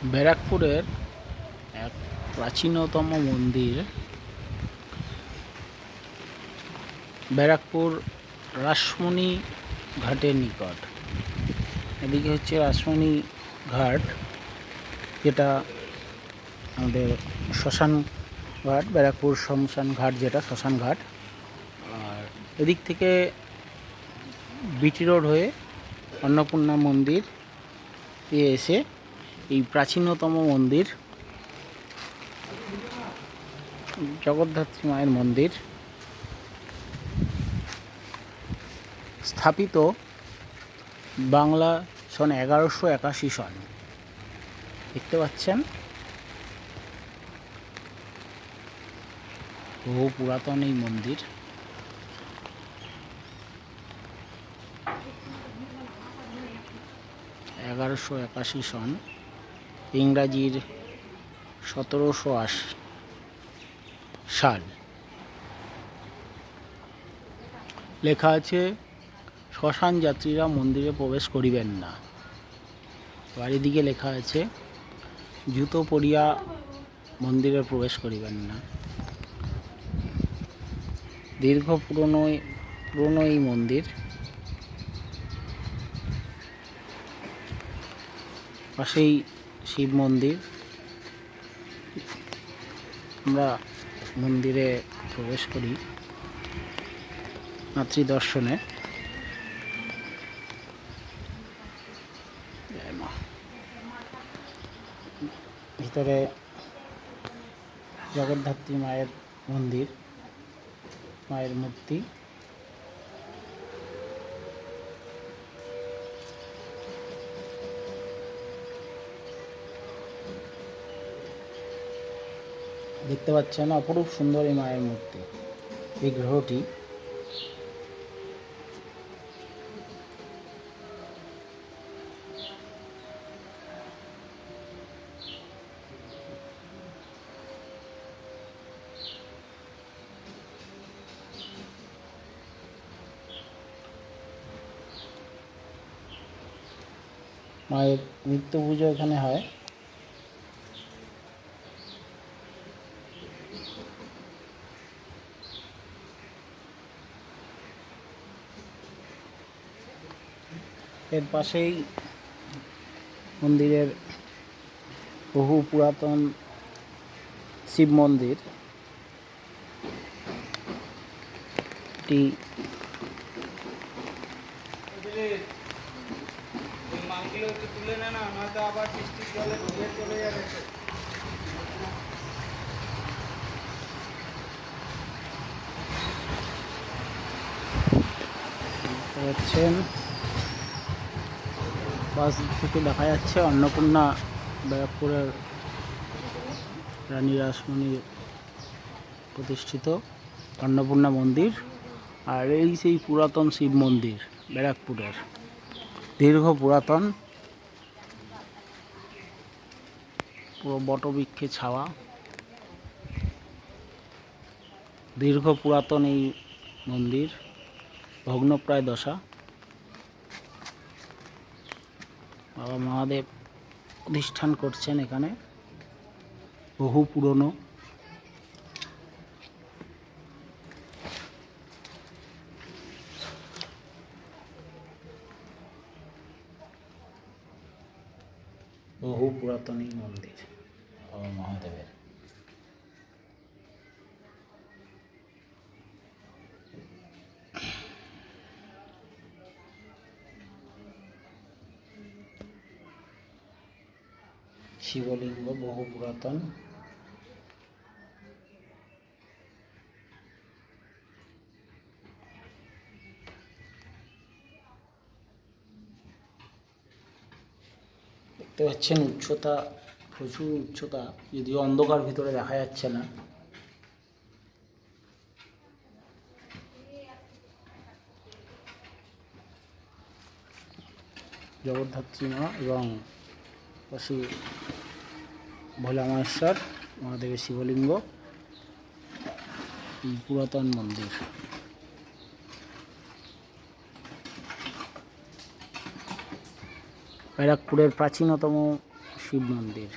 ব্যারাকপুরের এক প্রাচীনতম মন্দির, ব্যারাকপুর রাসমণি ঘাটের নিকট। এদিকে হচ্ছে রাসমণি ঘাট, যেটা আমাদের শ্মশান ঘাট, ব্যারাকপুর শ্মশান ঘাট, যেটা শ্মশান ঘাট। আর এদিক থেকে বিটি রোড হয়ে অন্নপূর্ণা মন্দির এসে এই প্রাচীনতম মন্দির জগদ্ধাত্রী মায়ের মন্দির, স্থাপিত বাংলা সন 1181 সন। দেখতে পাচ্ছেন বহু পুরাতন এই মন্দির। (1181 সন), ইংরাজির 1780 সাল। লেখা আছে, শ্মশান যাত্রীরা মন্দিরে প্রবেশ করিবেন না। বাড়িদিকে লেখা আছে, জুতো পরিয়া মন্দিরে প্রবেশ করিবেন না। দীর্ঘ পুরনো এই মন্দির। পাশেই শিব মন্দির। আমরা মন্দিরে প্রবেশ করি মাতৃদর্শনে। ভিতরে জগদ্ধাত্রী মায়ের মন্দির, মায়ের মূর্তি। দেখতে পাচ্ছেন অপরূপ সুন্দর এই মায়ের মূর্তি, বিগ্রহটি। মায়ের নিত্য পুজো এখানে হয়। এর পাশেই মন্দিরের বহু পুরাতন শিব মন্দির। এটি পাচ্ছেন, পাশ থেকে দেখা যাচ্ছে অন্নপূর্ণা, ব্যারাকপুরের রানী রাসমণি প্রতিষ্ঠিত অন্নপূর্ণা মন্দির। আর এই সেই পুরাতন শিব মন্দির, ব্যারাকপুরের দীর্ঘ পুরাতন, পুরো বটবৃক্ষে ছাওয়া, দীর্ঘ পুরাতন এই মন্দির, ভগ্নপ্রায় দশা। বাবা মহাদেব প্রতিষ্ঠান করছেন এখানে, বহু পুরনো। বহু পুরাতন এই মন্দির বাবা মহাদেবের। শিবলিঙ্গ বহু পুরাতন। দেখতে পাচ্ছেন উচ্চতা, প্রচুর উচ্চতা, যদিও অন্ধকার ভিতরে দেখা যাচ্ছে না। জগদ্ধাত্রী মা এবং পাশে ভোলা মহেশ্বর মহাদেবের শিবলিঙ্গ, পুরাতন মন্দির। ব্যারাকপুরের প্রাচীনতম শিব মন্দির।